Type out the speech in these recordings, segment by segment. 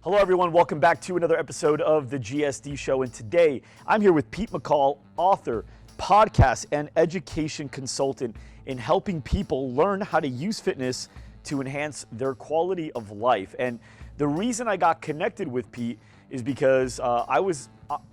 Hello everyone, welcome back to another episode of the GSD Show, and today I'm here with Pete McCall, author, podcast, and education consultant in helping people learn how to use fitness to enhance their quality of life. And the reason I got connected with Pete is because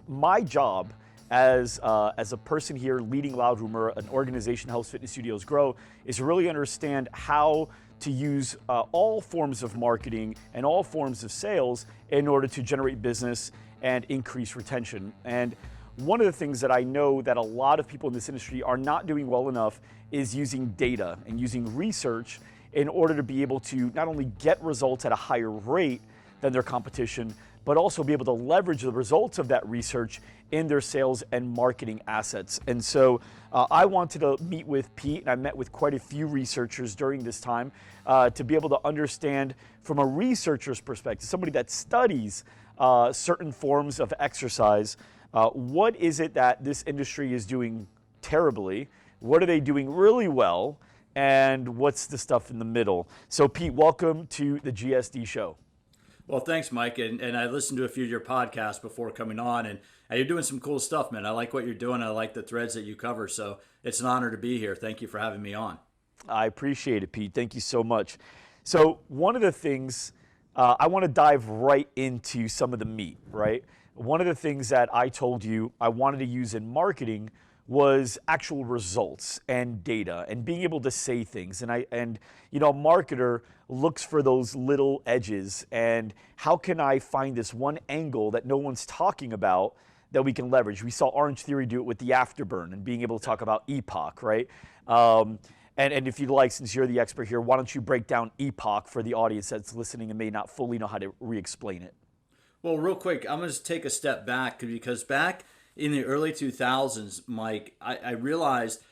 my job as a person here leading Loud Rumor, an organization that helps fitness studios grow, is to really understand how to use all forms of marketing and all forms of sales in order to generate business and increase retention. And one of the things that I know that a lot of people in this industry are not doing well enough is using data and using research in order to be able to not only get results at a higher rate than their competition, but also be able to leverage the results of that research in their sales and marketing assets. And so I wanted to meet with Pete, and I met with quite a few researchers during this time to be able to understand from a researcher's perspective, somebody that studies certain forms of exercise, what is it that this industry is doing terribly? What are they doing really well? And what's the stuff in the middle? So Pete, welcome to the GSD Show. Well, thanks, Mike. And I listened to a few of your podcasts before coming on, and you're doing some cool stuff, man. I like what you're doing. I like the threads that you cover. So it's an honor to be here. Thank you for having me on. I appreciate it, Pete. Thank you so much. So one of the things, I want to dive right into some of the meat, right? One of the things that I told you I wanted to use in marketing was actual results and data and being able to say things. And you know, a marketer looks for those little edges, and how can I find this one angle that no one's talking about that we can leverage? We saw Orangetheory do it with the Afterburn and being able to talk about epoch, right? And if you'd like, since you're the expert here, why don't you break down epoch for the audience that's listening and may not fully know how to re-explain it? Well, real quick, I'm going to take a step back, because back in the early 2000s, Mike, I realized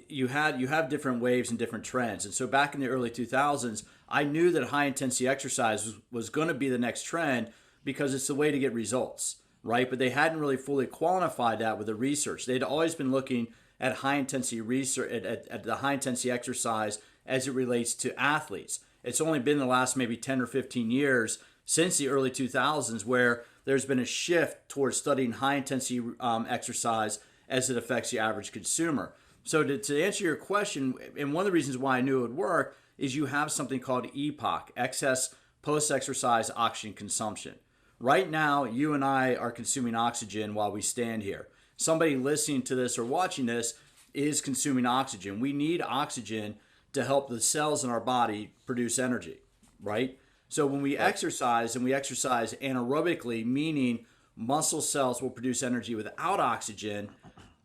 you have different waves and different trends. And so back in the early 2000s, I knew that high intensity exercise was going to be the next trend because it's the way to get results, right? But they hadn't really fully quantified that with the research. They'd always been looking at high intensity research, at the high intensity exercise as it relates to athletes. It's only been the last maybe 10 or 15 years since the early 2000s where there's been a shift towards studying high intensity exercise as it affects the average consumer. So to answer your question, and one of the reasons why I knew it would work is you have something called EPOC, excess post-exercise oxygen consumption. Right now, you and I are consuming oxygen while we stand here. Somebody listening to this or watching this is consuming oxygen. We need oxygen to help the cells in our body produce energy, right? So when we exercise, and we exercise anaerobically, meaning muscle cells will produce energy without oxygen,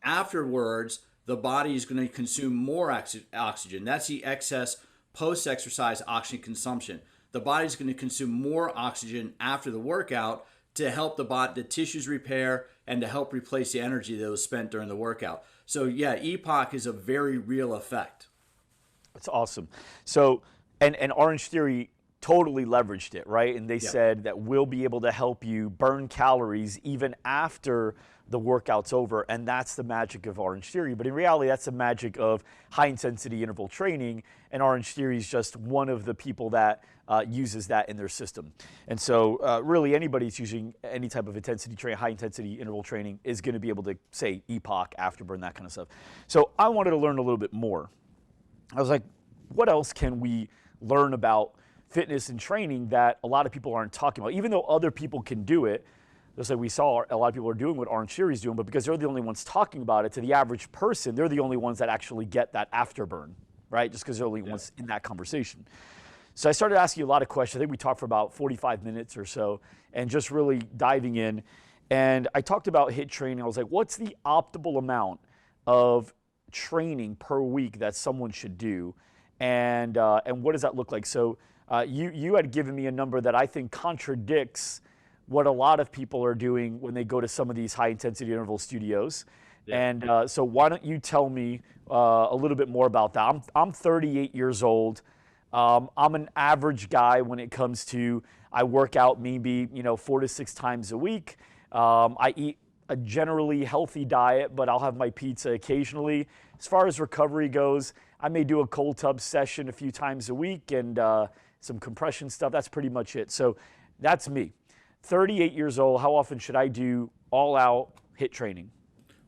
afterwards, the body is going to consume more oxygen. That's the excess post-exercise oxygen consumption. The body's going to consume more oxygen after the workout to help the tissues repair and to help replace the energy that was spent during the workout. So yeah, EPOC is a very real effect. That's awesome. So, and Orangetheory totally leveraged it, right? And they said that we'll be able to help you burn calories even after the workout's over, and that's the magic of Orangetheory. But in reality, that's the magic of high-intensity interval training, and Orangetheory is just one of the people that uses that in their system. And so really anybody who's using any type of intensity training, high-intensity interval training, is going to be able to say epoch, afterburn, that kind of stuff. So I wanted to learn a little bit more. I was like, what else can we learn about fitness and training that a lot of people aren't talking about? Even though other people can do it, just like we saw a lot of people are doing what Orangetheory is doing, but because they're the only ones talking about it, to the average person, they're the only ones that actually get that afterburn, right? Just because they're the only ones in that conversation. So I started asking you a lot of questions. I think we talked for about 45 minutes or so, and just really diving in. And I talked about HIIT training. I was like, what's the optimal amount of training per week that someone should do? And what does that look like? So you had given me a number that I think contradicts what a lot of people are doing when they go to some of these high-intensity interval studios. Yeah. And so why don't you tell me a little bit more about that? I'm 38 years old. I'm an average guy when it comes to, I work out maybe 4 to 6 times a week. I eat a generally healthy diet, but I'll have my pizza occasionally. As far as recovery goes, I may do a cold tub session a few times a week and some compression stuff. That's pretty much it. So that's me. 38 years old, how often should I do all-out HIIT training?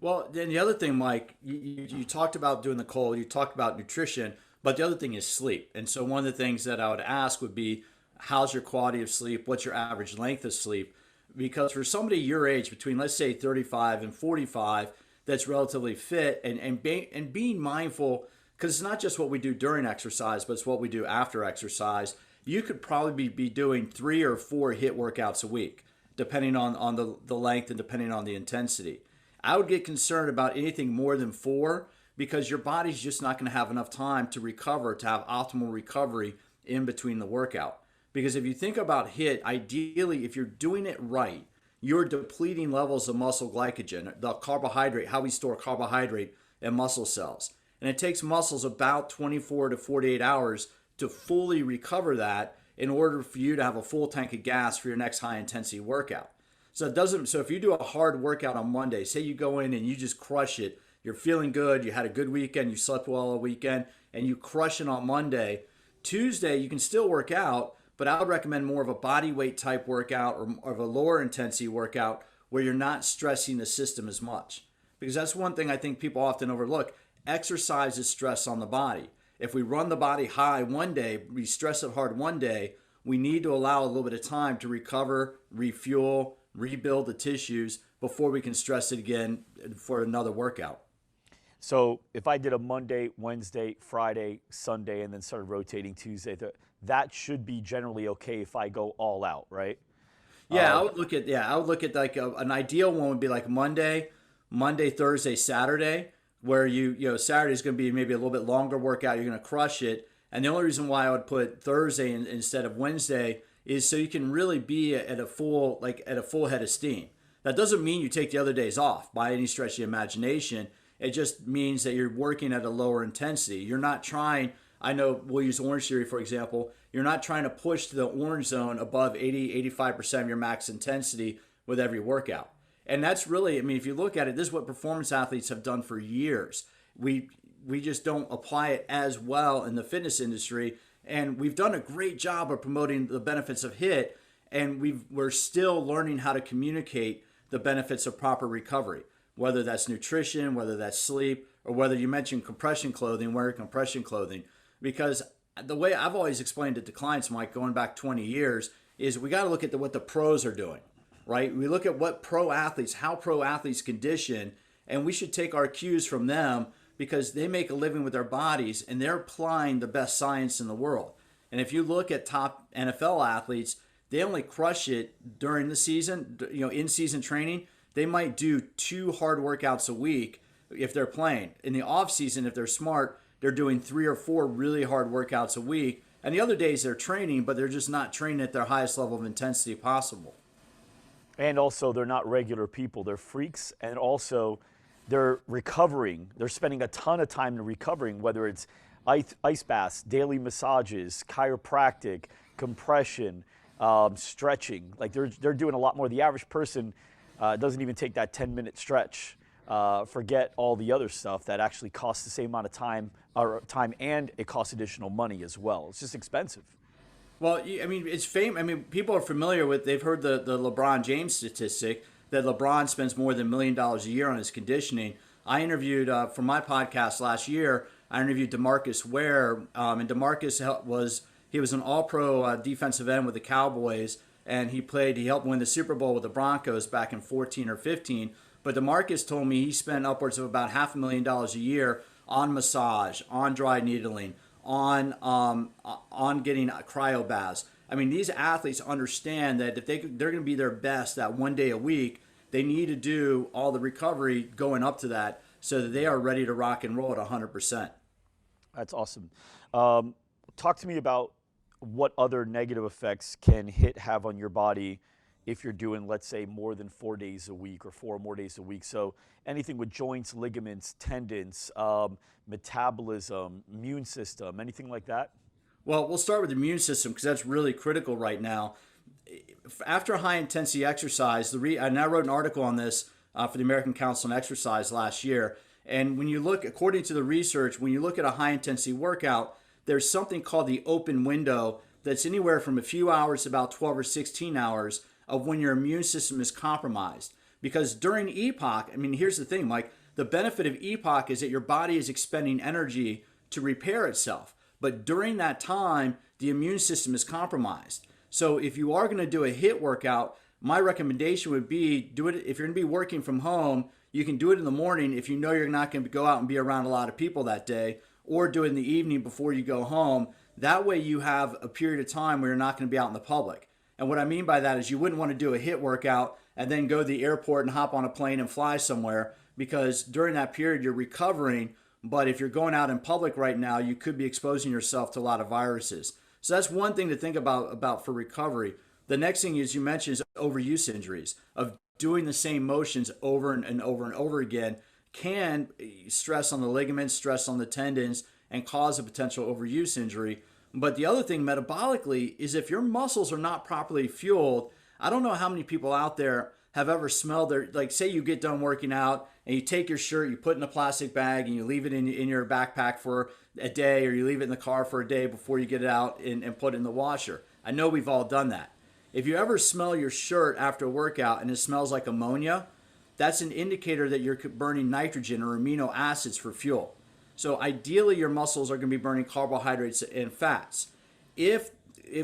Well, then the other thing, Mike, you talked about doing the cold, you talked about nutrition, but the other thing is sleep. And so one of the things that I would ask would be, how's your quality of sleep? What's your average length of sleep? Because for somebody your age, between let's say 35 and 45, that's relatively fit and being mindful, because it's not just what we do during exercise, but it's what we do after exercise. You could probably be doing 3 or 4 HIIT workouts a week, depending on the length and depending on the intensity. I would get concerned about anything more than 4 because your body's just not going to have enough time to recover, to have optimal recovery in between the workout. Because if you think about HIIT, ideally, if you're doing it right, you're depleting levels of muscle glycogen, the carbohydrate, how we store carbohydrate in muscle cells. And it takes muscles about 24 to 48 hours to fully recover that in order for you to have a full tank of gas for your next high intensity workout. So if you do a hard workout on Monday, say you go in and you just crush it, you're feeling good, you had a good weekend, you slept well all weekend, and you crush it on Monday. Tuesday, you can still work out, but I would recommend more of a body weight type workout or of a lower intensity workout where you're not stressing the system as much. Because that's one thing I think people often overlook. Exercise is stress on the body. If we run the body high one day, we stress it hard one day, we need to allow a little bit of time to recover, refuel, rebuild the tissues before we can stress it again for another workout. So if I did a Monday, Wednesday, Friday, Sunday, and then started rotating Tuesday, that should be generally okay if I go all out, right? Yeah, I would look at like an ideal one would be like Monday, Thursday, Saturday, where Saturday is going to be maybe a little bit longer workout. You're going to crush it. And the only reason why I would put Thursday instead of Wednesday is so you can really be at a full head of steam. That doesn't mean you take the other days off by any stretch of the imagination. It just means that you're working at a lower intensity. You're not trying, I know we'll use Orangetheory for example, you're not trying to push to the orange zone above 80-85% of your max intensity with every workout. And that's really, if you look at it, this is what performance athletes have done for years. We just don't apply it as well in the fitness industry. And we've done a great job of promoting the benefits of HIIT, and we're still learning how to communicate the benefits of proper recovery, whether that's nutrition, whether that's sleep, or whether you mentioned compression clothing, wearing compression clothing. Because the way I've always explained it to clients, Mike, going back 20 years, is we got to look at what the pros are doing, right? We look at how pro athletes condition, and we should take our cues from them because they make a living with their bodies and they're applying the best science in the world. And if you look at top NFL athletes, they only crush it during the season, in season training. They might do 2 hard workouts a week if they're playing. In the off season, if they're smart, they're doing 3 or 4 really hard workouts a week. And the other days they're training, but they're just not training at their highest level of intensity possible. And also, they're not regular people. They're freaks, and also they're recovering. They're spending a ton of time in recovering, whether it's ice baths, daily massages, chiropractic, compression, stretching. Like they're doing a lot more. The average person doesn't even take that 10-minute stretch. Forget all the other stuff that actually costs the same amount of time, and it costs additional money as well. It's just expensive. Well, it's famous. People are familiar with, they've heard the LeBron James statistic that LeBron spends more than $1 million a year on his conditioning. I interviewed, for my podcast last year, I interviewed DeMarcus Ware, and DeMarcus was an all-pro defensive end with the Cowboys, and he helped win the Super Bowl with the Broncos back in 14 or 15. But DeMarcus told me he spent upwards of about $500,000 a year on massage, on dry needling, on getting cryo baths. These athletes understand that if they're going to be their best that one day a week, they need to do all the recovery going up to that so that they are ready to rock and roll at 100%. That's awesome. Talk to me about what other negative effects can HIIT have on your body if you're doing, let's say, more than 4 days a week or 4 more days a week. So anything with joints, ligaments, tendons, metabolism, immune system, anything like that? Well, we'll start with the immune system because that's really critical right now. After high-intensity exercise, and I wrote an article on this for the American Council on Exercise last year, and when you look, according to the research, when you look at a high-intensity workout, there's something called the open window that's anywhere from a few hours to about 12 or 16 hours of when your immune system is compromised. Because during EPOC, I mean, here's the thing, Mike, the benefit of EPOC is that your body is expending energy to repair itself. But during that time, the immune system is compromised. So if you are going to do a HIIT workout, my recommendation would be do it if you're going to be working from home. You can do it in the morning if you know you're not going to go out and be around a lot of people that day, or do it in the evening before you go home. That way you have a period of time where you're not going to be out in the public. And what I mean by that is you wouldn't want to do a HIIT workout and then go to the airport and hop on a plane and fly somewhere, because during that period you're recovering. But if you're going out in public right now, you could be exposing yourself to a lot of viruses. So that's one thing to think about for recovery. The next thing is you mentioned is overuse injuries, of doing the same motions over and over and over again can stress on the ligaments, stress on the tendons, and cause a potential overuse injury. But the other thing metabolically is if your muscles are not properly fueled, I don't know how many people out there have ever smelled their, like say you get done working out and you take your shirt, you put it in a plastic bag and you leave it in your backpack for a day, or you leave it in the car for a day before you get it out and put it in the washer. I know we've all done that. If you ever smell your shirt after a workout and it smells like ammonia, that's an indicator that you're burning nitrogen or amino acids for fuel. So ideally your muscles are going to be burning carbohydrates and fats. If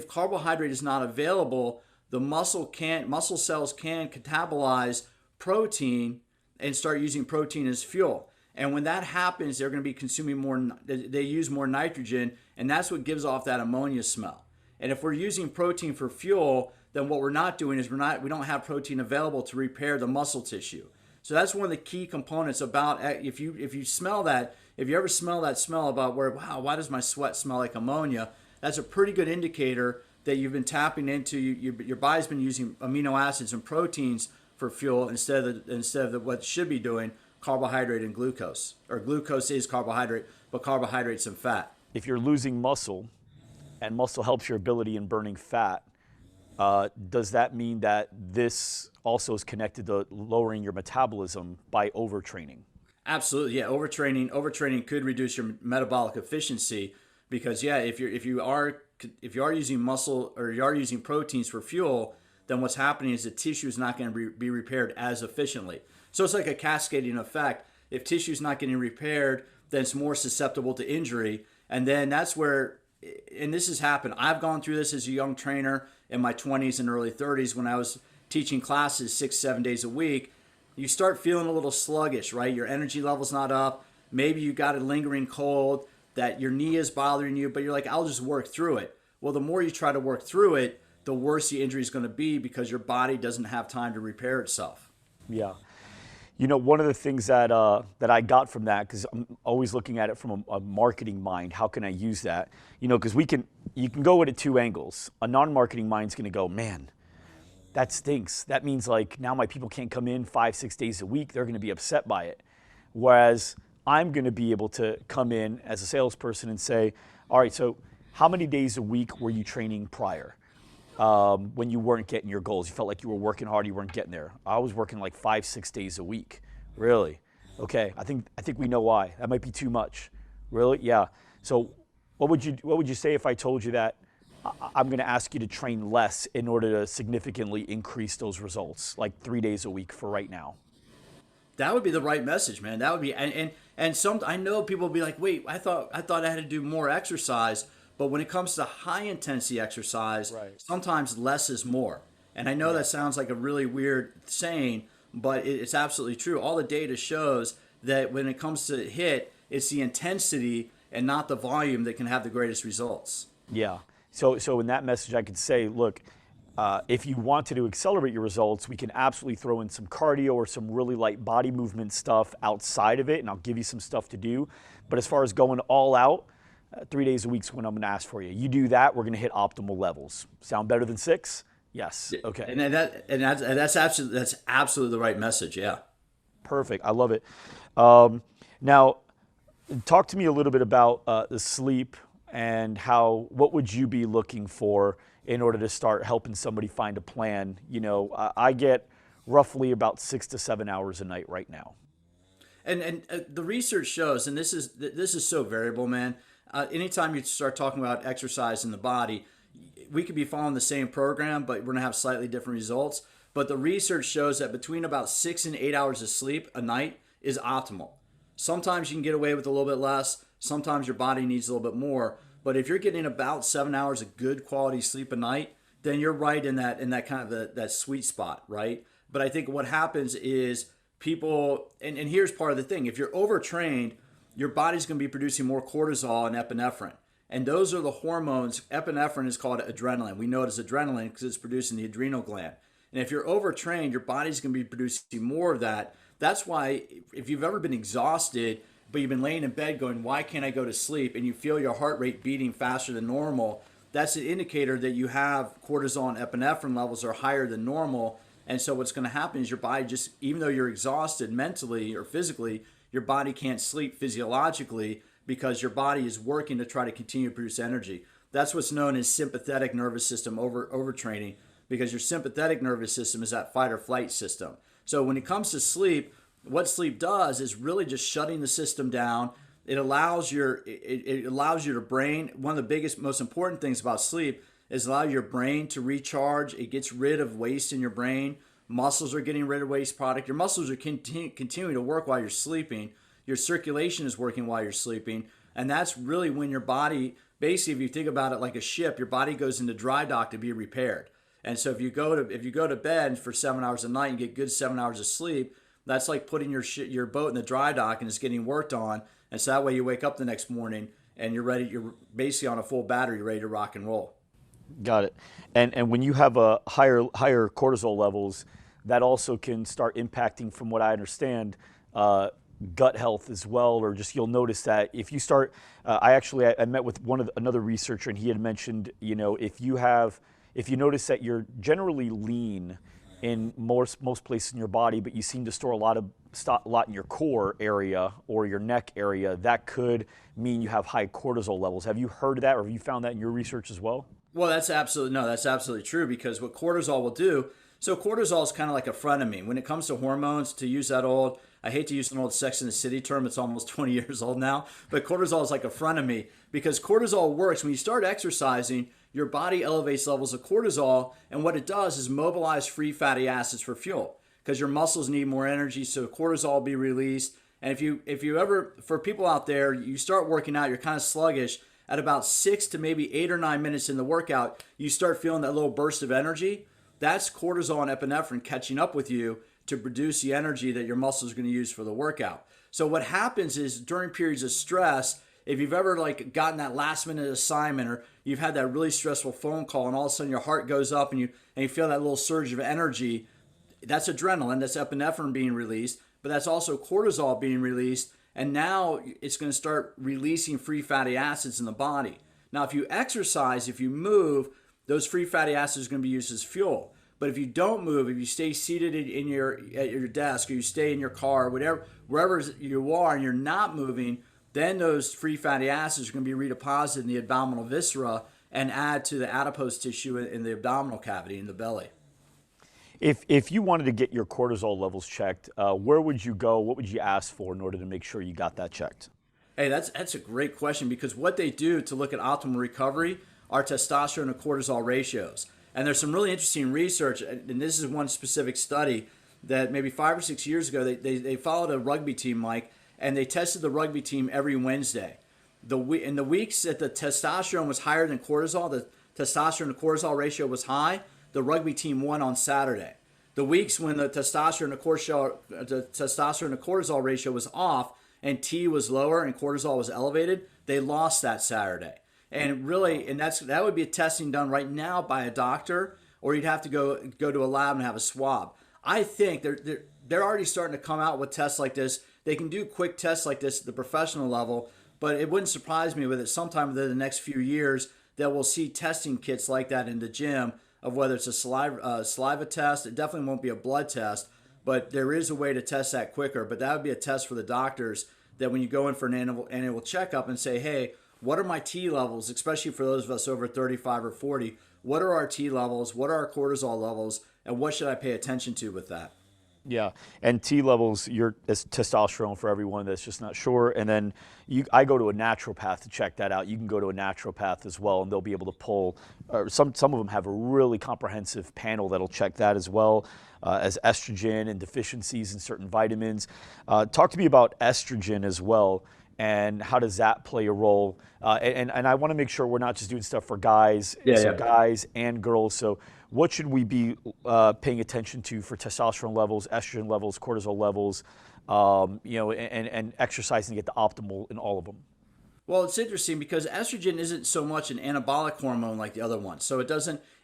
carbohydrate is not available, the muscle cells can catabolize protein and start using protein as fuel. And when that happens, they're going to be consuming more, they use more nitrogen, and that's what gives off that ammonia smell. And if we're using protein for fuel, then what we're not doing is we don't have protein available to repair the muscle tissue. So that's one of the key components about if you smell that, if you ever smell that smell about wow, why does my sweat smell like ammonia? That's a pretty good indicator that you've been tapping into, your body's been using amino acids and proteins for fuel instead of what it should be doing, carbohydrate and glucose. Or glucose is carbohydrate, but carbohydrates and fat. If you're losing muscle, and muscle helps your ability in burning fat, does that mean that this also is connected to lowering your metabolism by overtraining? Absolutely, yeah. Overtraining could reduce your metabolic efficiency, because yeah, if you are using muscle or you are using proteins for fuel, then what's happening is the tissue is not going to be repaired as efficiently. So it's like a cascading effect. If tissue is not getting repaired, then it's more susceptible to injury, and then that's where. And this has happened. I've gone through this as a young trainer in my 20s and early 30s when I was teaching classes 6-7 days a week. You start feeling a little sluggish, right? Your energy level's not up. Maybe you got a lingering cold, that your knee is bothering you, but you're like, I'll just work through it. Well, the more you try to work through it, the worse the injury is going to be, because your body doesn't have time to repair itself. Yeah. You know, one of the things that I got from that, because I'm always looking at it from a marketing mind, how can I use that? You know, because you can go at it two angles. A non-marketing mind's going to go, man, that stinks. That means like now my people can't come in 5-6 days a week. They're going to be upset by it. Whereas I'm going to be able to come in as a salesperson and say, all right, so how many days a week were you training prior? When you weren't getting your goals, you felt like you were working hard, you weren't getting there. I was working like 5-6 days a week. Really? Okay. I think we know why. That might be too much. Really? Yeah. So what would you say if I told you that I'm going to ask you to train less in order to significantly increase those results, like 3 days a week for right now? That would be the right message, man. That would be, and some, I know people will be like, wait, I thought I had to do more exercise. But when it comes to high intensity exercise, right, sometimes less is more. And I know that sounds like a really weird saying, but it's absolutely true. All the data shows that when it comes to HIIT, it's the intensity and not the volume that can have the greatest results. Yeah. So in that message, I could say, look, if you wanted to accelerate your results, we can absolutely throw in some cardio or some really light body movement stuff outside of it, and I'll give you some stuff to do. But as far as going all out, 3 days a week is when I'm going to ask for you. You do that, we're going to hit optimal levels. Sound better than 6? Yes. Okay. And that's absolutely the right message. Yeah. Perfect. I love it. Now, talk to me a little bit about the sleep and what would you be looking for in order to start helping somebody find a plan? You know, I get roughly about 6 to 7 hours a night right now. And the research shows, and this is so variable, man. Anytime you start talking about exercise in the body, we could be following the same program, but we're going to have slightly different results. But the research shows that between about 6 and 8 hours of sleep a night is optimal. Sometimes you can get away with a little bit less. Sometimes your body needs a little bit more. But if you're getting about 7 hours of good quality sleep a night, then you're right in that kind of that sweet spot, right? But I think what happens is people, and here's part of the thing, if you're overtrained, your body's going to be producing more cortisol and epinephrine. And those are the hormones. Epinephrine is called adrenaline. We know it as adrenaline because it's produced in the adrenal gland. And if you're overtrained, your body's going to be producing more of that. That's why if you've ever been exhausted, but you've been laying in bed going, why can't I go to sleep? And you feel your heart rate beating faster than normal, that's an indicator that you have cortisol and epinephrine levels are higher than normal. And so what's going to happen is your body just, even though you're exhausted mentally or physically, your body can't sleep physiologically because your body is working to try to continue to produce energy. That's what's known as sympathetic nervous system overtraining, because your sympathetic nervous system is that fight or flight system. So when it comes to sleep, what sleep does is really just shutting the system down. It allows your brain, one of the biggest, most important things about sleep is allow your brain to recharge. It gets rid of waste in your brain. Muscles are getting rid of waste product. Your muscles are continuing to work while you're sleeping. Your circulation is working while you're sleeping. And that's really when your body, basically, if you think about it like a ship, your body goes into dry dock to be repaired. And so if you go to bed for 7 hours a night and get good 7 hours of sleep, that's like putting your boat in the dry dock and it's getting worked on. And so that way you wake up the next morning and you're ready. You're basically on a full battery, ready to rock and roll. Got it. And when you have a higher cortisol levels, that also can start impacting, from what I understand, gut health as well. Or just, you'll notice that if you start, I met with another researcher, and he had mentioned, if you notice that you're generally lean in most places in your body, but you seem to store a lot in your core area or your neck area, that could mean you have high cortisol levels. Have you heard of that, or have you found that in your research as well? Well, that's absolutely true, because what cortisol will do, so cortisol is kind of like a frenemy. When it comes to hormones, to use that old, I hate to use an old Sex and the City term, it's almost 20 years old now, but cortisol is like a frenemy, because cortisol works. When you start exercising, your body elevates levels of cortisol, and what it does is mobilize free fatty acids for fuel, because your muscles need more energy, so cortisol will be released. And if you ever, for people out there, you start working out, you're kind of sluggish, at about 6 to maybe 8 or 9 minutes in the workout, you start feeling that little burst of energy. That's cortisol and epinephrine catching up with you to produce the energy that your muscles are going to use for the workout. So what happens is, during periods of stress, if you've ever gotten that last minute assignment, or you've had that really stressful phone call and all of a sudden your heart goes up and you feel that little surge of energy, that's adrenaline, that's epinephrine being released, but that's also cortisol being released. And now it's going to start releasing free fatty acids in the body. Now, if you exercise, if you move, those free fatty acids are going to be used as fuel. But if you don't move, if you stay seated at your desk, or you stay in your car, wherever you are, and you're not moving, then those free fatty acids are going to be redeposited in the abdominal viscera and add to the adipose tissue in the abdominal cavity, in the belly. If you wanted to get your cortisol levels checked, where would you go? What would you ask for in order to make sure you got that checked? Hey, that's a great question, because what they do to look at optimal recovery are testosterone and cortisol ratios. And there's some really interesting research, and this is one specific study that maybe 5 or 6 years ago, they followed a rugby team, Mike, and they tested the rugby team every Wednesday. In the weeks that the testosterone was higher than cortisol, the testosterone to cortisol ratio was high, the rugby team won on Saturday. The weeks when the testosterone to cortisol ratio was off and T was lower and cortisol was elevated, they lost that Saturday. And really, that would be a testing done right now by a doctor, or you'd have to go to a lab and have a swab. I think they're already starting to come out with tests like this. They can do quick tests like this at the professional level, but it wouldn't surprise me with it sometime within the next few years that we'll see testing kits like that in the gym, of whether it's a saliva test. It definitely won't be a blood test, but there is a way to test that quicker. But that would be a test for the doctors, that when you go in for an annual checkup and say, hey, what are my T levels, especially for those of us over 35 or 40, what are our T levels, what are our cortisol levels, and what should I pay attention to with that? Yeah, and T levels, it's testosterone for everyone that's just not sure. And then I go to a naturopath to check that out. You can go to a naturopath as well, and they'll be able to pull. Some of them have a really comprehensive panel that'll check that as well, as estrogen and deficiencies in certain vitamins. Talk to me about estrogen as well, and how does that play a role? And I want to make sure we're not just doing stuff for guys, guys and girls. So what should we be paying attention to for testosterone levels, estrogen levels, cortisol levels, and exercising to get the optimal in all of them? Well, it's interesting because estrogen isn't so much an anabolic hormone like the other ones. So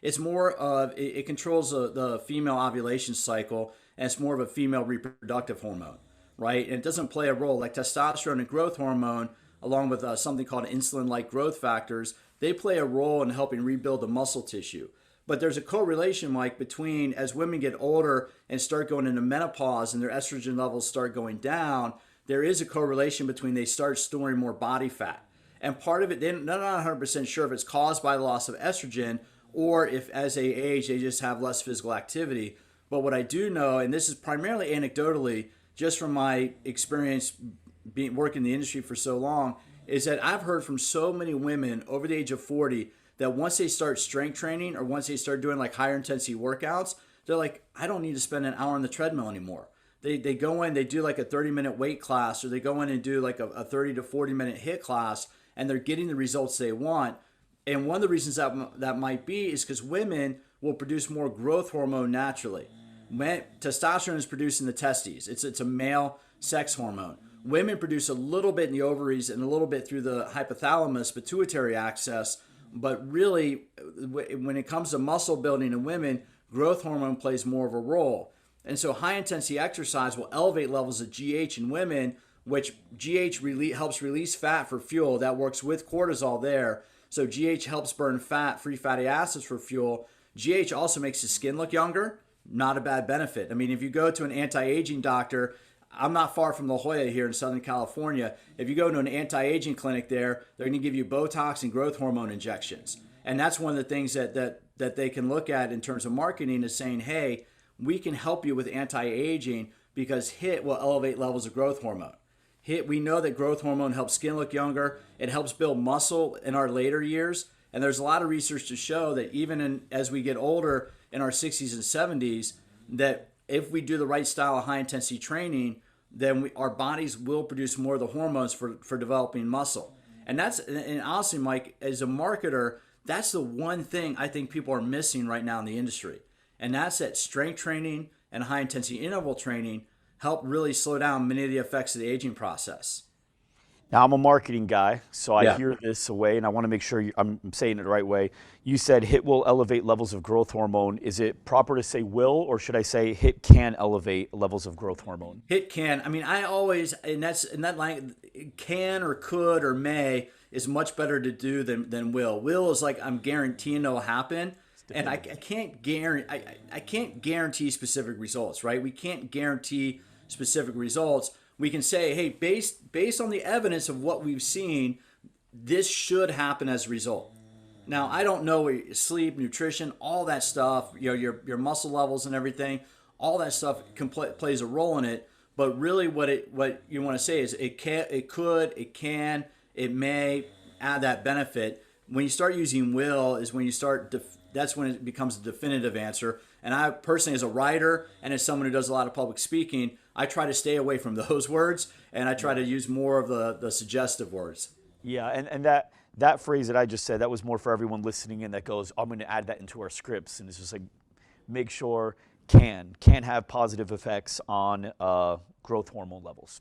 it's more of, it controls the female ovulation cycle, and it's more of a female reproductive hormone, right? And it doesn't play a role like testosterone and growth hormone, along with something called insulin-like growth factors. They play a role in helping rebuild the muscle tissue. But there's a correlation, Mike, between as women get older and start going into menopause and their estrogen levels start going down, there is a correlation between they start storing more body fat. And part of it, they're not 100% sure if it's caused by the loss of estrogen or if as they age, they just have less physical activity. But what I do know, and this is primarily anecdotally, just from my experience working in the industry for so long, is that I've heard from so many women over the age of 40 that once they start strength training or once they start doing like higher intensity workouts, they're like, I don't need to spend an hour on the treadmill anymore. They go in, they do like a 30-minute weight class, or they go in and do like a 30 to 40-minute HIIT class, and they're getting the results they want. And one of the reasons that might be is because women will produce more growth hormone naturally. Testosterone is produced in the testes. It's a male sex hormone. Women produce a little bit in the ovaries and a little bit through the hypothalamus pituitary axis. But really, when it comes to muscle building in women, growth hormone plays more of a role. And so high intensity exercise will elevate levels of GH in women, which GH helps release fat for fuel. That works with cortisol there. So GH helps burn fat, free fatty acids for fuel. GH also makes the skin look younger. Not a bad benefit. I mean, if you go to an anti-aging doctor, I'm not far from La Jolla here in Southern California. If you go to an anti-aging clinic there, they're going to give you Botox and growth hormone injections. And that's one of the things that they can look at in terms of marketing is saying, hey, we can help you with anti-aging because HIIT will elevate levels of growth hormone. We know that growth hormone helps skin look younger. It helps build muscle in our later years. And there's a lot of research to show that even as we get older in our 60s and 70s, that if we do the right style of high-intensity training, then our bodies will produce more of the hormones for developing muscle. And honestly, Mike, as a marketer, that's the one thing I think people are missing right now in the industry. And that's that strength training and high-intensity interval training help really slow down many of the effects of the aging process. Now, I'm a marketing guy, so I hear this away, and I want to make sure I'm saying it the right way. You said HIIT will elevate levels of growth hormone. Is it proper to say will, or should I say HIIT can elevate levels of growth hormone? HIIT can. I mean, I always, and that line, can or could or may is much better to do than will. Will is like I'm guaranteeing it'll happen, and I can't guarantee specific results, right? We can't guarantee specific results. We can say, hey, based on the evidence of what we've seen, this should happen as a result. Now, I don't know sleep, nutrition, all that stuff, your muscle levels and everything, all that stuff plays a role in it. But really, what you want to say is it could, it can, it may add that benefit. When you start using will, is when you start. That's when it becomes a definitive answer. And I personally, as a writer and as someone who does a lot of public speaking, I try to stay away from those words, and I try to use more of the suggestive words. Yeah, and that phrase that I just said, that was more for everyone listening in that goes, I'm going to add that into our scripts. And it's just like, make sure can have positive effects on growth hormone levels,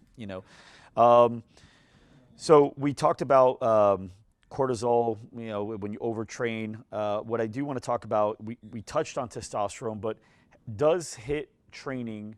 So we talked about cortisol, when you overtrain. What I do want to talk about, we touched on testosterone, but does HIIT training,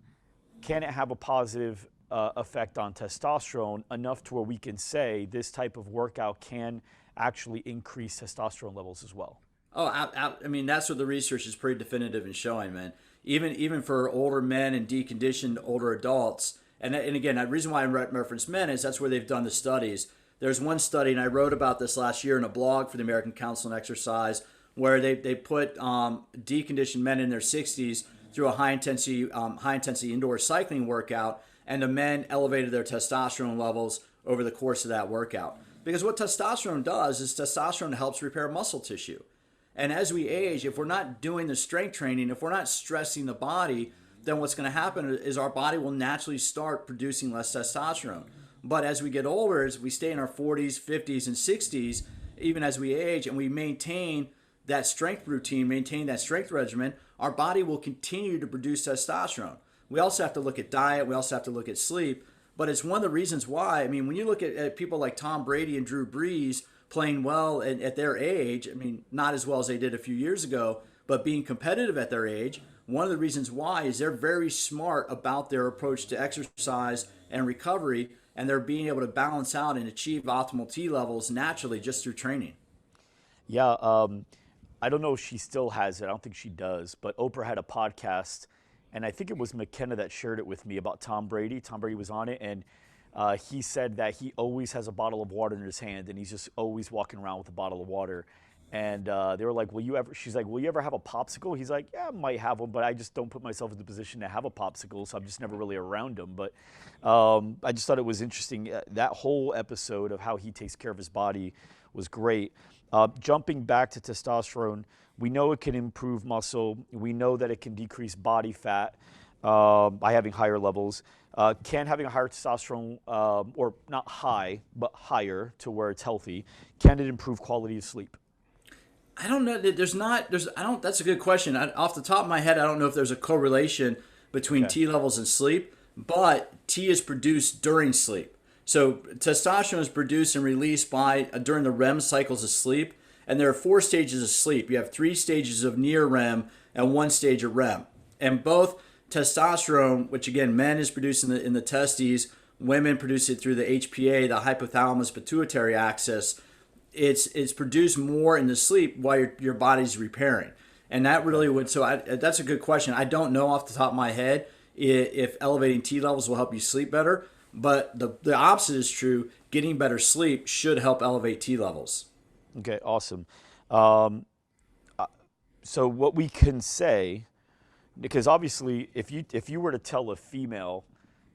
can it have a positive effect on testosterone enough to where we can say this type of workout can actually increase testosterone levels as well? Oh, I mean, that's what the research is pretty definitive in showing, man. Even for older men and deconditioned older adults, and again, the reason why I reference men is that's where they've done the studies. There's one study, and I wrote about this last year in a blog for the American Council on Exercise, where they put deconditioned men in their 60s through a high intensity indoor cycling workout, and the men elevated their testosterone levels over the course of that workout. Because what testosterone does is testosterone helps repair muscle tissue. And as we age, if we're not doing the strength training, if we're not stressing the body, then what's going to happen is our body will naturally start producing less testosterone. But as we get older, as we stay in our 40s, 50s, and 60s, even as we age and we maintain that strength routine, maintain that strength regimen, our body will continue to produce testosterone. We also have to look at diet. We also have to look at sleep. But it's one of the reasons why, I mean, when you look at people like Tom Brady and Drew Brees playing well at their age, I mean, not as well as they did a few years ago, but being competitive at their age, one of the reasons why is they're very smart about their approach to exercise and recovery, and they're being able to balance out and achieve optimal T levels naturally just through training. Yeah, I don't know if she still has it. I don't think she does. But Oprah had a podcast, and I think it was McKenna that shared it with me about Tom Brady. Tom Brady was on it, and he said that he always has a bottle of water in his hand, and he's just always walking around with a bottle of water. And they were like, she's like, will you ever have a popsicle? He's like, yeah, I might have one, but I just don't put myself in the position to have a popsicle, so I'm just never really around them. But I just thought it was interesting. That whole episode of how he takes care of his body was great. Jumping back to testosterone, we know it can improve muscle. We know that it can decrease body fat by having higher levels. Can having a higher testosterone, or not high, but higher to where it's healthy, can it improve quality of sleep? I don't know. That's a good question. Off the top of my head, I don't know if there's a correlation between T levels and sleep, but T is produced during sleep. So testosterone is produced and released during the REM cycles of sleep, and there are 4 stages of sleep. You have 3 stages of near REM and 1 stage of REM, and both testosterone, which again men is produced in the testes, women produce it through the HPA, the hypothalamus pituitary axis. It's produced more in the sleep while your body's repairing, and that really would. So that's a good question. I don't know off the top of my head if elevating T levels will help you sleep better, but the opposite is true. Getting better sleep should help elevate T levels. Okay, awesome. So what we can say, because obviously if you were to tell a female,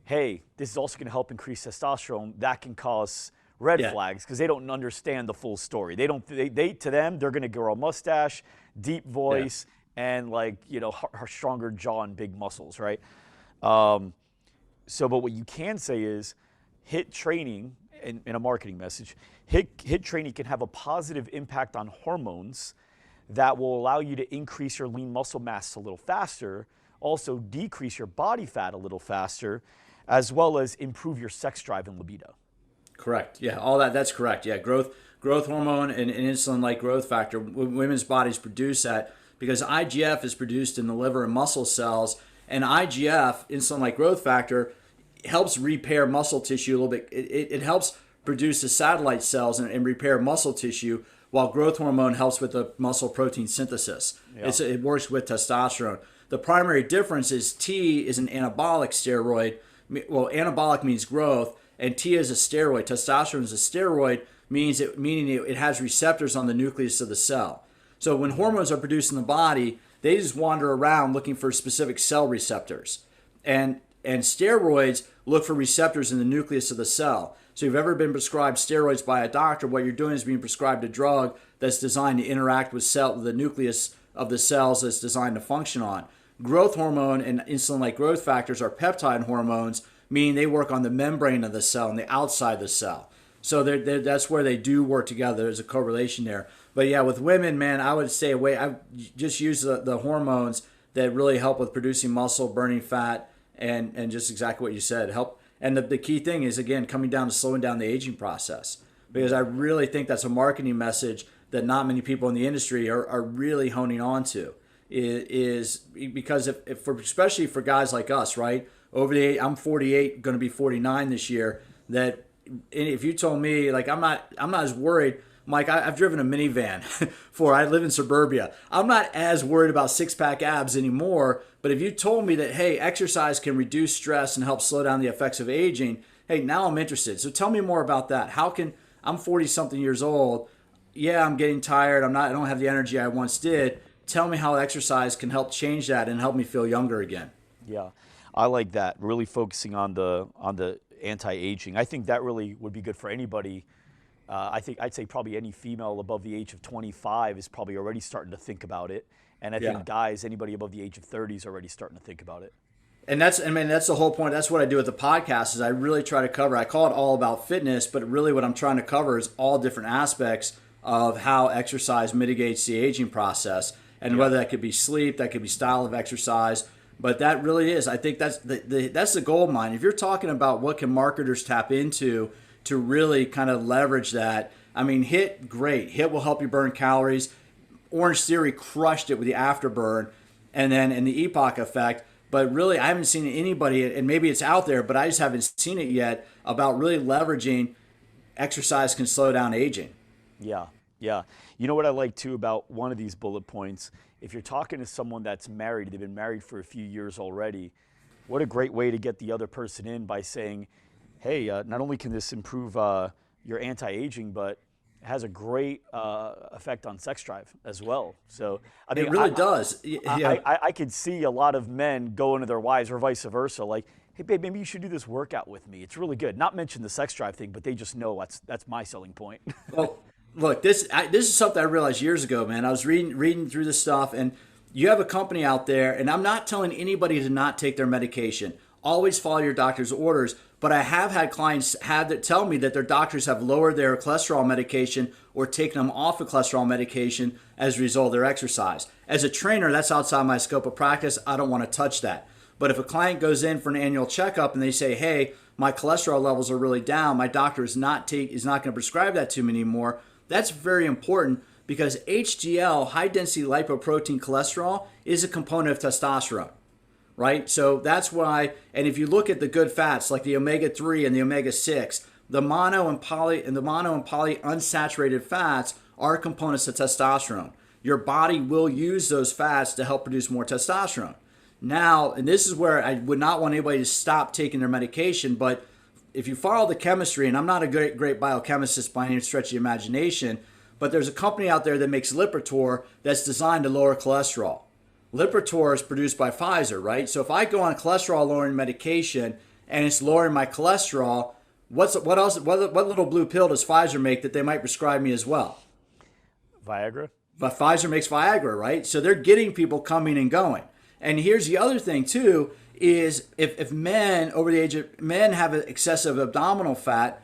hey, this is also going to help increase testosterone, that can cause red flags because they don't understand the full story. They to them, they're going to grow a mustache, deep voice, and her stronger jaw and big muscles, right? But what you can say is HIIT training, in a marketing message, HIIT training can have a positive impact on hormones that will allow you to increase your lean muscle mass a little faster, also decrease your body fat a little faster, as well as improve your sex drive and libido. Correct. Yeah, all that's correct. Yeah, growth hormone and insulin-like growth factor. Women's bodies produce that because IGF is produced in the liver and muscle cells, and IGF, insulin-like growth factor, helps repair muscle tissue a little bit. It helps produce the satellite cells and repair muscle tissue, while growth hormone helps with the muscle protein synthesis. Yeah. It works with testosterone. The primary difference is T is an anabolic steroid. Well, anabolic means growth, and T is a steroid. Testosterone is a steroid, meaning it has receptors on the nucleus of the cell. So when hormones are produced in the body, they just wander around looking for specific cell receptors. And steroids look for receptors in the nucleus of the cell. So if you've ever been prescribed steroids by a doctor, what you're doing is being prescribed a drug that's designed to interact with the nucleus of the cells that's designed to function on. Growth hormone and insulin-like growth factors are peptide hormones, meaning they work on the membrane of the cell and the outside of the cell. So that's where they do work together. There's a correlation there. But yeah, with women, man, I would stay away. I just use the hormones that really help with producing muscle, burning fat, and just exactly what you said, help. And the key thing is, again, coming down to slowing down the aging process. Because I really think that's a marketing message that not many people in the industry are really honing on to. Is because especially for guys like us, right? Over the age, I'm 48, going to be 49 this year. That if you told me, like, I'm not as worried. Mike, I've driven a minivan I live in suburbia. I'm not as worried about six-pack abs anymore. But if you told me that, hey, exercise can reduce stress and help slow down the effects of aging, hey, now I'm interested. So tell me more about that. I'm 40-something years old. Yeah, I'm getting tired. I don't have the energy I once did. tell me how exercise can help change that and help me feel younger again. Yeah, I like that. Really focusing on the anti-aging. I think that really would be good for anybody. I think I'd say probably any female above the age of 25 is probably already starting to think about it. And I think guys, anybody above the age of 30 is already starting to think about it. And that's the whole point. That's what I do with the podcast is I really try to cover, I call it all about fitness, but really what I'm trying to cover is all different aspects of how exercise mitigates the aging process. And whether that could be sleep, that could be style of exercise. But that really is, I think that's the gold mine. If you're talking about what can marketers tap into to really kind of leverage that, I mean, HIIT, great. HIIT will help you burn calories. Orangetheory crushed it with the Afterburn and the Epoch effect. But really, I haven't seen anybody, and maybe it's out there, but I just haven't seen it yet, about really leveraging exercise can slow down aging. Yeah, yeah. You know what I like, too, about one of these bullet points? If you're talking to someone that's married, they've been married for a few years already, what a great way to get the other person in by saying, hey, not only can this improve your anti-aging, but it has a great effect on sex drive as well. So I mean, it really does. I could see a lot of men going to their wives or vice versa, like, hey, babe, maybe you should do this workout with me. It's really good. Not mention the sex drive thing, but they just know that's my selling point. Well, look, this is something I realized years ago, man. I was reading through this stuff, and you have a company out there, and I'm not telling anybody to not take their medication. Always follow your doctor's orders. But I have had clients tell me that their doctors have lowered their cholesterol medication or taken them off of cholesterol medication as a result of their exercise. As a trainer, that's outside my scope of practice. I don't want to touch that. But if a client goes in for an annual checkup and they say, hey, my cholesterol levels are really down, my doctor is not going to prescribe that to me anymore, that's very important because HDL, high-density lipoprotein cholesterol, is a component of testosterone. Right? So that's why, and if you look at the good fats like the omega-3 and the omega-6, the mono and poly unsaturated fats are components of testosterone. Your body will use those fats to help produce more testosterone. Now, and this is where I would not want anybody to stop taking their medication, but if you follow the chemistry, and I'm not a great biochemist by any stretch of the imagination, but there's a company out there that makes Lipitor that's designed to lower cholesterol. Lipitor is produced by Pfizer, right? So if I go on cholesterol-lowering medication and it's lowering my cholesterol, what little blue pill does Pfizer make that they might prescribe me as well? Viagra? But Pfizer makes Viagra, right? So they're getting people coming and going. And here's the other thing too, is if men over the age of men have excessive abdominal fat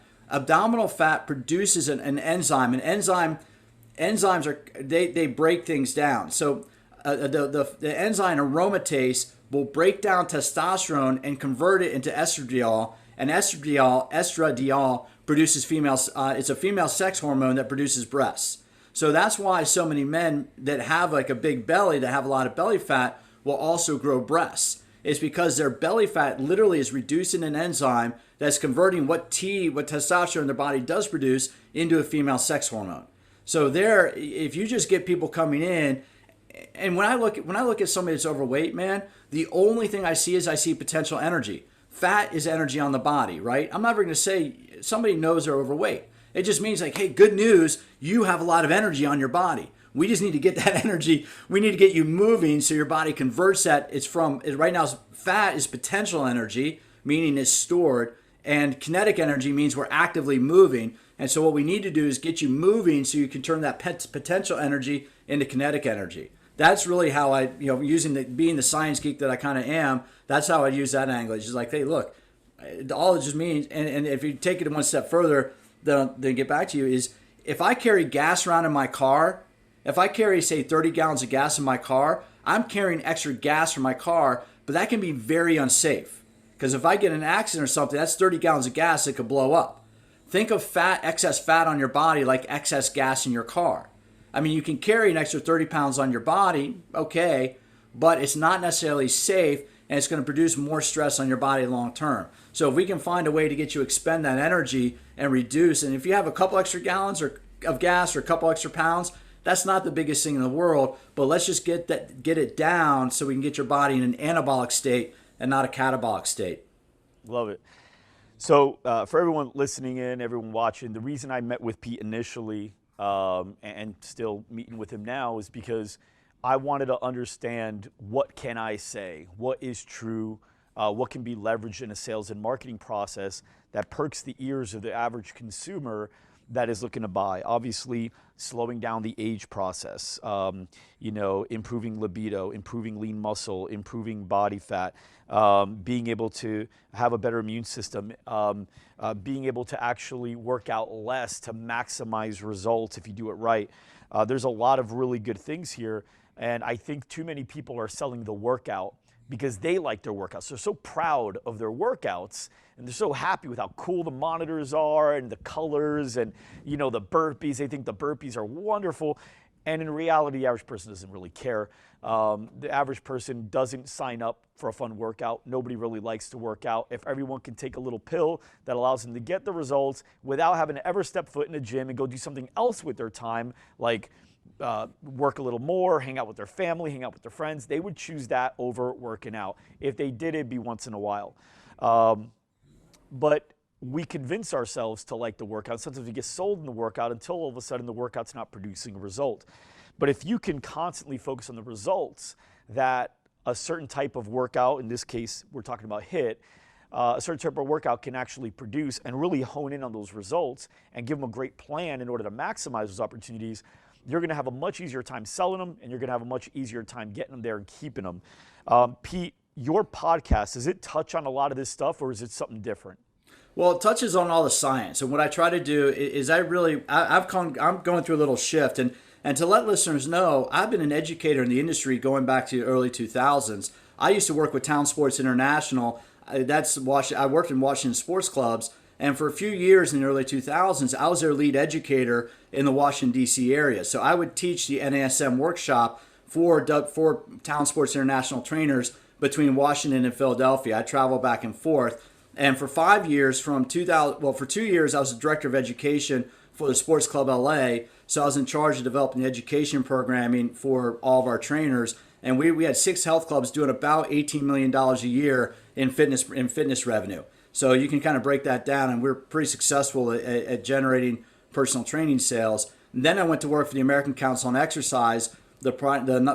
produces an enzyme. Enzymes are they break things down. So the enzyme aromatase will break down testosterone and convert it into estradiol, and estradiol produces females. It's a female sex hormone that produces breasts. So that's why so many men that have like a big belly, that have a lot of belly fat, will also grow breasts. It's because their belly fat literally is reducing an enzyme that's converting what testosterone their body does produce into a female sex hormone. So if you just get people coming in. And when I look at somebody that's overweight, man, the only thing I see potential energy. Fat is energy on the body, right? I'm never going to say somebody knows they're overweight. It just means like, hey, good news, you have a lot of energy on your body. We just need to get that energy. We need to get you moving so your body converts that. Right now, fat is potential energy, meaning it's stored, and kinetic energy means we're actively moving. And so what we need to do is get you moving so you can turn that potential energy into kinetic energy. That's really how I, being the science geek that I kind of am, that's how I use that angle. It's just like, hey, look, all it just means, and if you take it one step further, then get back to you, is if I carry gas around in my car, if I carry, say, 30 gallons of gas in my car, I'm carrying extra gas for my car, but that can be very unsafe. Because if I get in an accident or something, that's 30 gallons of gas that could blow up. Think of excess fat on your body like excess gas in your car. I mean, you can carry an extra 30 pounds on your body, okay, but it's not necessarily safe, and it's going to produce more stress on your body long term. So if we can find a way to get you expend that energy and reduce, and if you have a couple extra gallons of gas or a couple extra pounds, that's not the biggest thing in the world, but let's just get it down so we can get your body in an anabolic state and not a catabolic state. Love it. So for everyone listening in, everyone watching, the reason I met with Pete initially and still meeting with him now is because I wanted to understand, what can I say? What is true? What can be leveraged in a sales and marketing process that perks the ears of the average consumer that is looking to buy? Obviously, slowing down the age process, improving libido, improving lean muscle, improving body fat, being able to have a better immune system, being able to actually work out less to maximize results if you do it right. There's a lot of really good things here, and I think too many people are selling the workout because they like their workouts. They're so proud of their workouts, and they're so happy with how cool the monitors are and the colors and, the burpees. They think the burpees are wonderful. And in reality, the average person doesn't really care. The average person doesn't sign up for a fun workout. Nobody really likes to work out. If everyone can take a little pill that allows them to get the results without having to ever step foot in a gym and go do something else with their time, like work a little more, hang out with their family, hang out with their friends, they would choose that over working out. If they did, it'd be once in a while. But we convince ourselves to like the workout. Sometimes we get sold in the workout until all of a sudden the workout's not producing a result. But if you can constantly focus on the results that a certain type of workout, in this case, we're talking about HIIT, a certain type of workout can actually produce, and really hone in on those results and give them a great plan in order to maximize those opportunities, you're going to have a much easier time selling them, and you're going to have a much easier time getting them there and keeping them. Pete, your podcast, does it touch on a lot of this stuff, or is it something different? Well, it touches on all the science. And what I try to do is I'm going through a little shift. And to let listeners know, I've been an educator in the industry going back to the early 2000s. I used to work with Town Sports International. I worked in Washington sports clubs. And for a few years in the early 2000s, I was their lead educator in the Washington, D.C. area. So I would teach the NASM workshop for Town Sports International trainers between Washington and Philadelphia. I travel back and forth. And for 5 years, for 2 years, I was the director of education for the Sports Club LA. So I was in charge of developing the education programming for all of our trainers. And we had 6 health clubs doing about $18 million a year in fitness revenue. So you can kind of break that down, and we're pretty successful at generating personal training sales. And then I went to work for the American Council on Exercise, the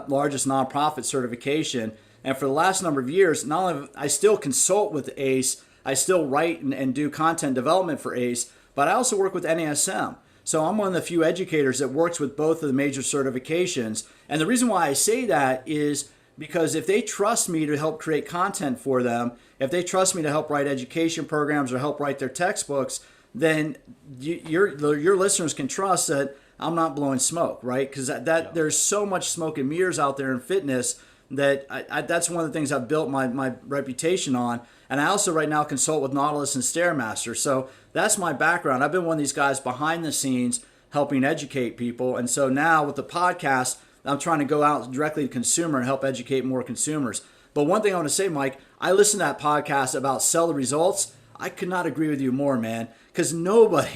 largest nonprofit certification. And for the last number of years, not only I still consult with ACE, I still write and do content development for ACE, but I also work with NASM. So I'm one of the few educators that works with both of the major certifications. And the reason why I say that is because if they trust me to help create content for them, if they trust me to help write education programs or help write their textbooks, then your listeners can trust that I'm not blowing smoke, right? Because there's so much smoke and mirrors out there in fitness that that's one of the things I've built my reputation on. And I also right now consult with Nautilus and Stairmaster. So that's my background. I've been one of these guys behind the scenes helping educate people. And so now with the podcast, I'm trying to go out directly to consumer and help educate more consumers. But one thing I want to say, Mike, I listened to that podcast about sell the results. I could not agree with you more, man, because almost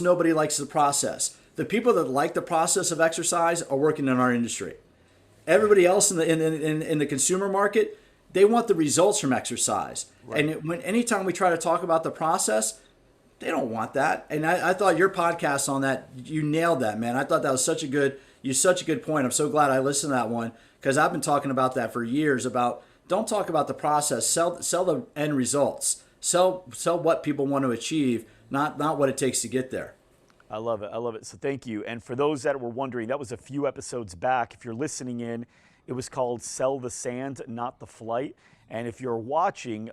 nobody likes the process. The people that like the process of exercise are working in our industry. Everybody else in the consumer market, they want the results from exercise. Right. And anytime we try to talk about the process, they don't want that. And I thought your podcast on that, you nailed that, man. I thought that was such a good point. I'm so glad I listened to that one, because I've been talking about that for years about don't talk about the process, sell the end results. Sell what people want to achieve, not what it takes to get there. I love it. So thank you. And for those that were wondering, that was a few episodes back. If you're listening in, it was called Sell the Sand, Not the Flight. And if you're watching,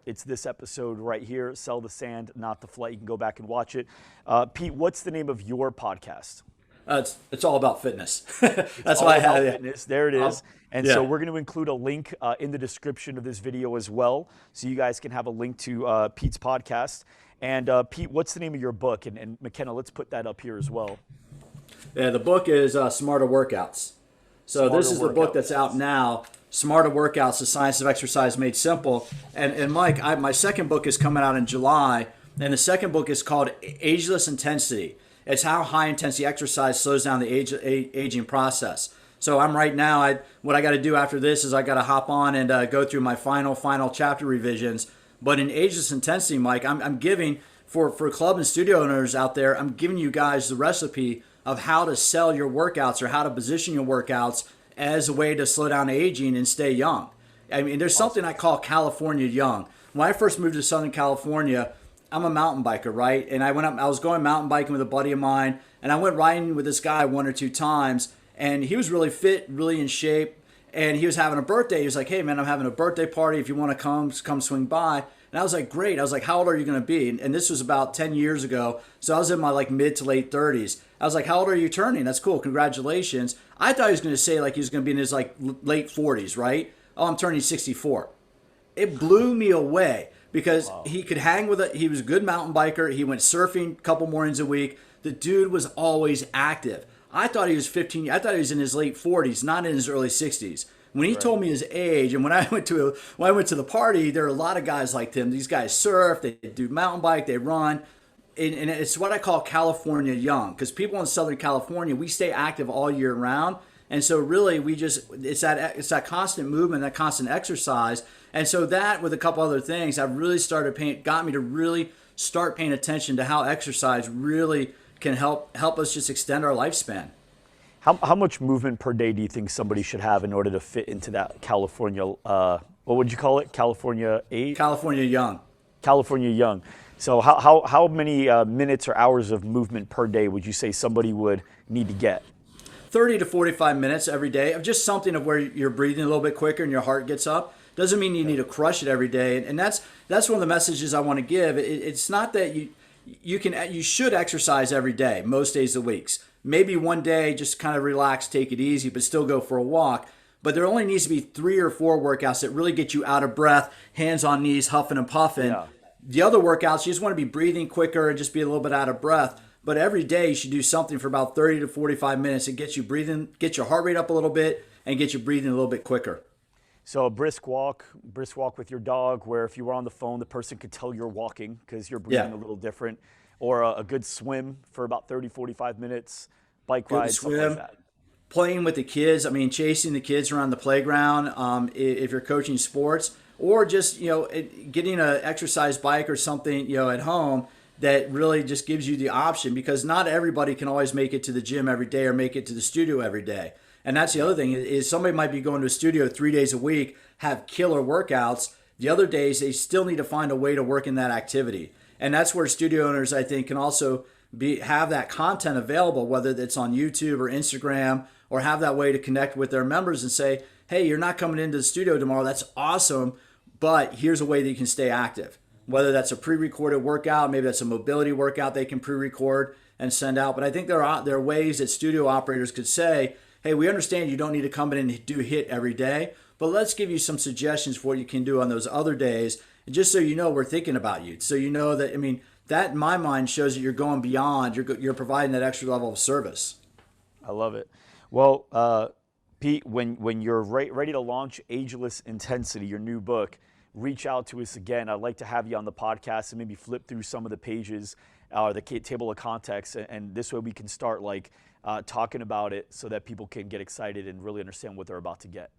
it's this episode right here, Sell the Sand, Not the Flight. You can go back and watch it. Pete, what's the name of your podcast? It's all about fitness. That's why I have fitness. There it is. And so we're going to include a link in the description of this video as well, so you guys can have a link to Pete's podcast. And Pete, what's the name of your book? And McKenna, let's put that up here as well. Yeah, the book is Smarter Workouts. So this is the book that's out now, Smarter Workouts, The Science of Exercise Made Simple. And Mike, my second book is coming out in July, and the second book is called Ageless Intensity. It's how high-intensity exercise slows down the aging process. So I'm right now, what I got to do after this is I got to hop on and go through my final chapter revisions. But in Ageless Intensity, Mike, I'm giving, for club and studio owners out there, I'm giving you guys the recipe of how to sell your workouts or how to position your workouts as a way to slow down aging and stay young. I mean, there's something I call California young. When I first moved to Southern California, I'm a mountain biker, right? And I was going mountain biking with a buddy of mine, and I went riding with this guy 1 or 2 times, and he was really fit, really in shape, and he was having a birthday. He was like, hey man, I'm having a birthday party. If you want to come swing by. And I was like, great. I was like, how old are you going to be? And this was about 10 years ago. So I was in my like mid to late 30s. I was like, how old are you turning? That's cool. Congratulations. I thought he was going to say like he was going to be in his like late 40s, right? Oh, I'm turning 64. It blew me away because he could hang with it. He was a good mountain biker. He went surfing a couple mornings a week. The dude was always active. I thought he was 15. I thought he was in his late 40s, not in his early 60s. When he told me his age, and when I went to the party, there were a lot of guys like him. These guys surf, they do mountain bike, they run, and it's what I call California young. Because people in Southern California, we stay active all year round, and so really it's that constant movement, that constant exercise, and so that with a couple other things, I've really got me to really start paying attention to how exercise really can help us just extend our lifespan. How much movement per day do you think somebody should have in order to fit into that California, what would you call it? California age? California young. California young. So how many minutes or hours of movement per day would you say somebody would need to get? 30 to 45 minutes every day of just something of where you're breathing a little bit quicker and your heart gets up. Doesn't mean you need to crush it every day. And that's one of the messages I want to give. It's not that you should exercise every day, most days of the weeks. Maybe one day, just kind of relax, take it easy, but still go for a walk. But there only needs to be 3 or 4 workouts that really get you out of breath, hands on knees, huffing and puffing. Yeah. The other workouts, you just want to be breathing quicker and just be a little bit out of breath. But every day you should do something for about 30 to 45 minutes. It gets you breathing, get your heart rate up a little bit, and get you breathing a little bit quicker. So a brisk walk with your dog, where if you were on the phone, the person could tell you're walking because you're breathing a little different. Or a good swim for about 30, 45 minutes, bike ride, something like that. Playing with the kids, I mean, chasing the kids around the playground if you're coaching sports, or just, getting an exercise bike or something, at home that really just gives you the option, because not everybody can always make it to the gym every day or make it to the studio every day. And that's the other thing is somebody might be going to a studio 3 days a week, have killer workouts. The other days, they still need to find a way to work in that activity. And that's where studio owners, I think, can also have that content available, whether it's on YouTube or Instagram, or have that way to connect with their members and say, hey, you're not coming into the studio tomorrow. That's awesome, but here's a way that you can stay active. Whether that's a pre-recorded workout, maybe that's a mobility workout they can pre-record and send out. But I think there are ways that studio operators could say, hey, we understand you don't need to come in and do HIIT every day, but let's give you some suggestions for what you can do on those other days. And just so you know, we're thinking about you. So you know that, that in my mind shows that you're going beyond, you're providing that extra level of service. I love it. Well, Pete, when you're ready to launch Ageless Intensity, your new book, reach out to us again. I'd like to have you on the podcast and maybe flip through some of the pages or the table of contents, and this way we can start talking about it so that people can get excited and really understand what they're about to get.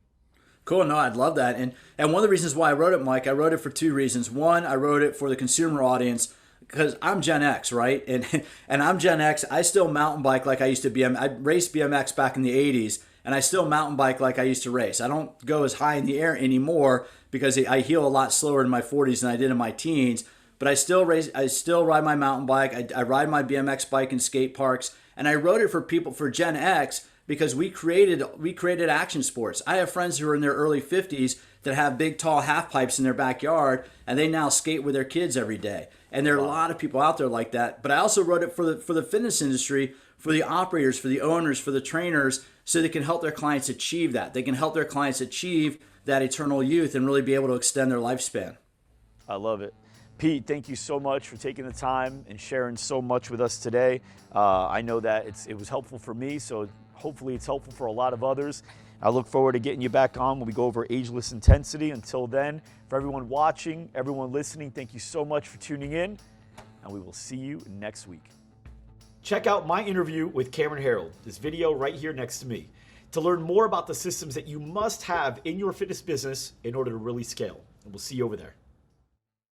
Cool. No, I'd love that. And one of the reasons why I wrote it, Mike, I wrote it for 2 reasons. One, I wrote it for the consumer audience because I'm Gen X, right? And I'm Gen X. I still mountain bike like I used to. I raced BMX back in the 80s, and I still mountain bike like I used to race. I don't go as high in the air anymore because I heal a lot slower in my 40s than I did in my teens. But I still race. I still ride my mountain bike. I ride my BMX bike in skate parks. And I wrote it for Gen X, because we created action sports. I have friends who are in their early 50s that have big, tall half pipes in their backyard, and they now skate with their kids every day. And there are a lot of people out there like that. But I also wrote it for the fitness industry, for the operators, for the owners, for the trainers, so they can help their clients achieve that. They can help their clients achieve that eternal youth and really be able to extend their lifespan. I love it. Pete, thank you so much for taking the time and sharing so much with us today. I know that it was helpful for me, so hopefully it's helpful for a lot of others. I look forward to getting you back on when we go over Ageless Intensity. Until then, for everyone watching, everyone listening, thank you so much for tuning in, and we will see you next week. Check out my interview with Cameron Harold, this video right here next to me, to learn more about the systems that you must have in your fitness business in order to really scale. And we'll see you over there.